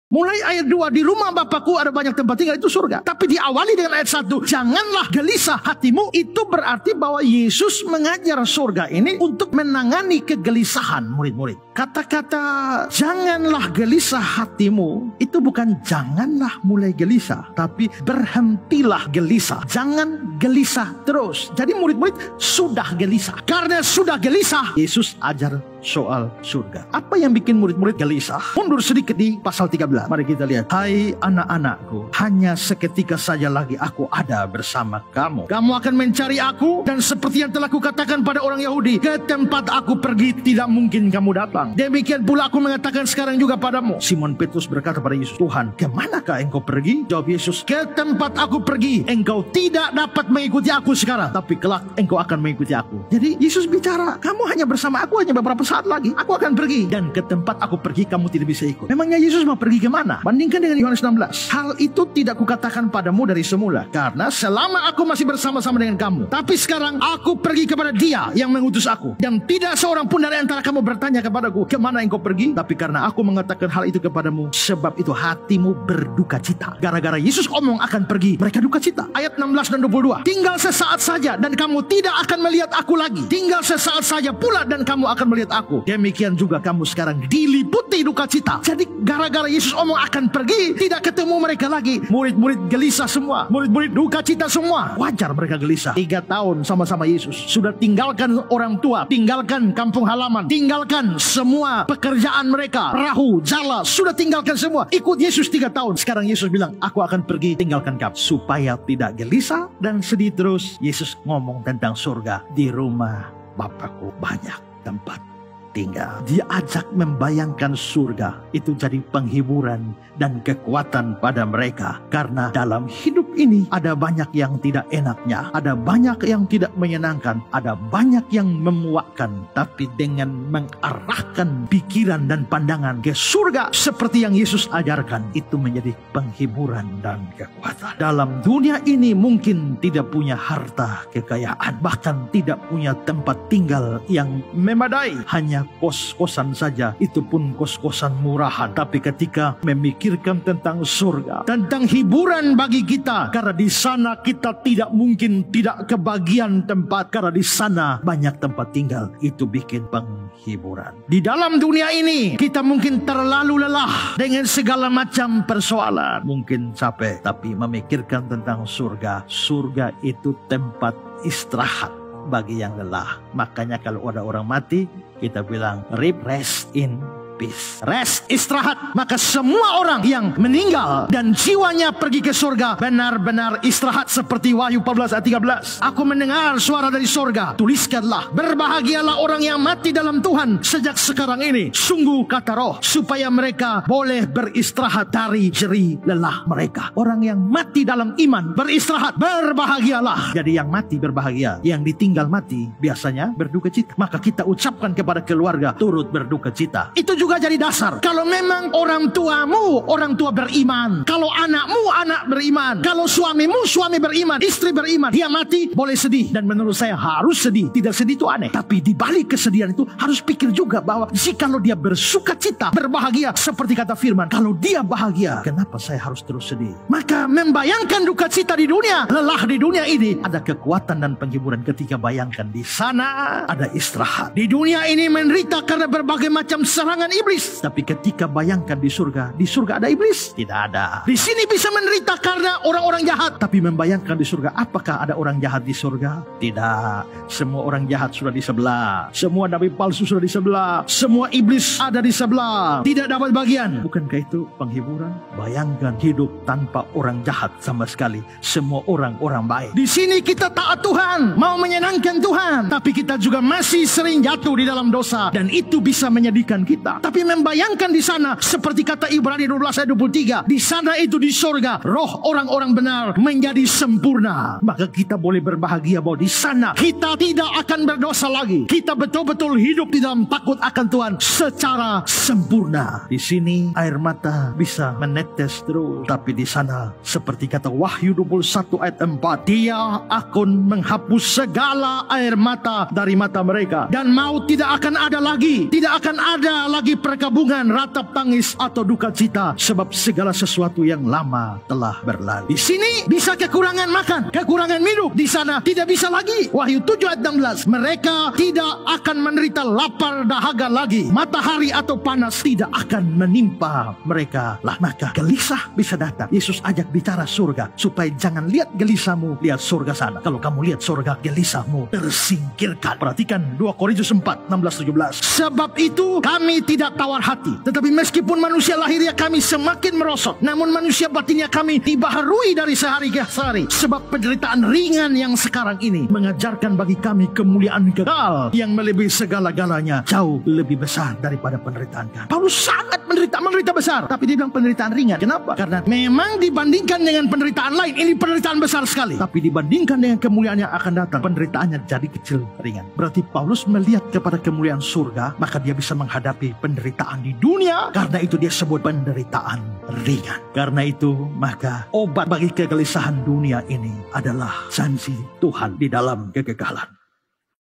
Mulai ayat 2, di rumah Bapakku ada banyak tempat tinggal, itu surga. Tapi diawali dengan ayat 1, janganlah gelisah hatimu. Itu berarti bahwa Yesus mengajar surga ini untuk menangani kegelisahan murid-murid. Kata-kata janganlah gelisah hatimu itu bukan janganlah mulai gelisah, tapi berhentilah gelisah. Jangan gelisah terus. Jadi murid-murid sudah gelisah. Karena sudah gelisah, Yesus ajar soal surga. Apa yang bikin murid-murid gelisah? Mundur sedikit di pasal 13. Mari kita lihat. Hai anak-anakku, hanya seketika saja lagi aku ada bersama kamu. Kamu akan mencari aku, dan seperti yang telah kukatakan pada orang Yahudi, ke tempat aku pergi tidak mungkin kamu datang. Demikian pula aku mengatakan sekarang juga padamu. Simon Petrus berkata pada Yesus, Tuhan, kemanakah engkau pergi? Jawab Yesus, ke tempat aku pergi engkau tidak dapat mengikuti aku sekarang, tapi kelak engkau akan mengikuti aku. Jadi Yesus bicara, kamu hanya bersama aku hanya beberapa saat lagi, aku akan pergi, dan ke tempat aku pergi kamu tidak bisa ikut. Memangnya Yesus mau pergi kemana? Bandingkan dengan Yohanes 16. Hal itu tidak kukatakan padamu dari semula, karena selama aku masih bersama-sama dengan kamu. Tapi sekarang aku pergi kepada Dia yang mengutus aku, dan tidak seorang pun dari antara kamu bertanya kepadaku, kemana engkau pergi? Tapi karena aku mengatakan hal itu kepadamu, sebab itu hatimu berduka cita. Gara-gara Yesus omong akan pergi, mereka duka cita. Ayat 16 dan 22. Tinggal sesaat saja dan kamu tidak akan melihat aku lagi. Tinggal sesaat saja pula dan kamu akan melihat aku. Demikian juga kamu sekarang diliputi duka cita. Jadi gara-gara Yesus omong akan pergi, tidak ketemu mereka lagi. Murid-murid gelisah semua. Murid-murid duka cita semua. Wajar mereka gelisah. 3 tahun sama-sama Yesus. Sudah tinggalkan orang tua, tinggalkan kampung halaman, tinggalkan semua pekerjaan mereka, perahu, jala, sudah tinggalkan semua. Ikut Yesus 3 tahun. Sekarang Yesus bilang, aku akan pergi, tinggalkan kamu. Supaya tidak gelisah dan sedih terus, Yesus ngomong tentang surga. Di rumah Bapakku banyak tempat tinggal. Dia ajak membayangkan surga itu jadi penghiburan dan kekuatan pada mereka. Karena dalam hidup ini ada banyak yang tidak enaknya, ada banyak yang tidak menyenangkan, ada banyak yang memuakkan. Tapi dengan mengarahkan pikiran dan pandangan ke surga seperti yang Yesus ajarkan, itu menjadi penghiburan dan kekuatan. Dalam dunia ini mungkin tidak punya harta kekayaan, bahkan tidak punya tempat tinggal yang memadai, hanya kos-kosan saja, itu pun kos-kosan murahan. Tapi ketika memikirkan tentang surga, tentang hiburan bagi kita, karena di sana kita tidak mungkin tidak kebagian tempat, karena di sana banyak tempat tinggal, itu bikin penghiburan. Di dalam dunia ini kita mungkin terlalu lelah dengan segala macam persoalan, mungkin capek, tapi memikirkan tentang surga, surga itu tempat istirahat bagi yang lelah. Makanya kalau ada orang mati, kita bilang rest in peace. Rest, istirahat. Maka semua orang yang meninggal dan jiwanya pergi ke surga benar-benar istirahat, seperti Wahyu 14 ayat 13. Aku mendengar suara dari surga, tuliskanlah, berbahagialah orang yang mati dalam Tuhan sejak sekarang ini. Sungguh kata Roh, supaya mereka boleh beristirahat dari jerih lelah mereka. Orang yang mati dalam iman beristirahat, berbahagialah. Jadi yang mati berbahagia, yang ditinggal mati biasanya berduka cita. Maka kita ucapkan kepada keluarga, turut berduka cita. Itu juga jadi dasar. Kalau memang orang tuamu orang tua beriman, kalau anakmu anak beriman, kalau suamimu suami beriman, istri beriman, dia mati boleh sedih, dan menurut saya harus sedih. Tidak sedih itu aneh, tapi di balik kesedihan itu harus pikir juga bahwa jikalau dia bersuka cita, berbahagia, seperti kata firman, kalau dia bahagia, kenapa saya harus terus sedih? Maka membayangkan duka cita di dunia, lelah di dunia ini, ada kekuatan dan penghiburan ketika bayangkan di sana ada istirahat. Di dunia ini menderita karena berbagai macam serangan iblis. Tapi ketika bayangkan di surga ada iblis? Tidak ada. Di sini bisa menderita karena orang-orang jahat. Tapi membayangkan di surga, apakah ada orang jahat di surga? Tidak. Semua orang jahat sudah di sebelah. Semua nabi palsu sudah di sebelah. Semua iblis ada di sebelah. Tidak dapat bagian. Bukankah itu penghiburan? Bayangkan hidup tanpa orang jahat sama sekali. Semua orang-orang baik. Di sini kita taat Tuhan, mau menyenangkan Tuhan. Tapi kita juga masih sering jatuh di dalam dosa. Dan itu bisa menyedihkan kita. Tapi membayangkan di sana, seperti kata Ibrani 12 ayat 23, di sana itu di surga, roh orang-orang benar menjadi sempurna. Maka kita boleh berbahagia bahwa di sana kita tidak akan berdosa lagi. Kita betul-betul hidup di dalam takut akan Tuhan secara sempurna. Di sini air mata bisa menetes terus, tapi di sana seperti kata Wahyu 21 ayat 4, Dia akan menghapus segala air mata dari mata mereka, dan maut tidak akan ada lagi. Tidak akan ada lagi lagi perkabungan, ratap tangis atau duka cita, sebab segala sesuatu yang lama telah berlalu. Di sini bisa kekurangan makan, kekurangan minum. Di sana tidak bisa lagi. Wahyu 7 ayat 16. Mereka tidak akan menderita lapar dahaga lagi. Matahari atau panas tidak akan menimpa mereka lah. Maka gelisah bisa datang. Yesus ajak bicara surga supaya jangan lihat gelisahmu, lihat surga sana. Kalau kamu lihat surga, gelisahmu tersingkirkan. Perhatikan 2 Korintus 4, 16-17. Sebab itu kami tidak tawar hati, tetapi meskipun manusia lahirnya kami semakin merosot, namun manusia batinnya kami dibaharui dari sehari ke hari. Sebab penderitaan ringan yang sekarang ini mengajarkan bagi kami kemuliaan kekal yang melebihi segala-galanya, jauh lebih besar daripada penderitaan kami. Paulus sangat menderita besar, tapi dia bilang penderitaan ringan. Kenapa? Karena memang dibandingkan dengan penderitaan lain, ini penderitaan besar sekali. Tapi dibandingkan dengan kemuliaan yang akan datang, penderitaannya jadi kecil, ringan. Berarti Paulus melihat kepada kemuliaan surga, maka dia bisa menghadapi penderitaan di dunia. Karena itu dia sebut penderitaan ringan. Karena itu maka obat bagi kegelisahan dunia ini adalah janji Tuhan di dalam kekekalan.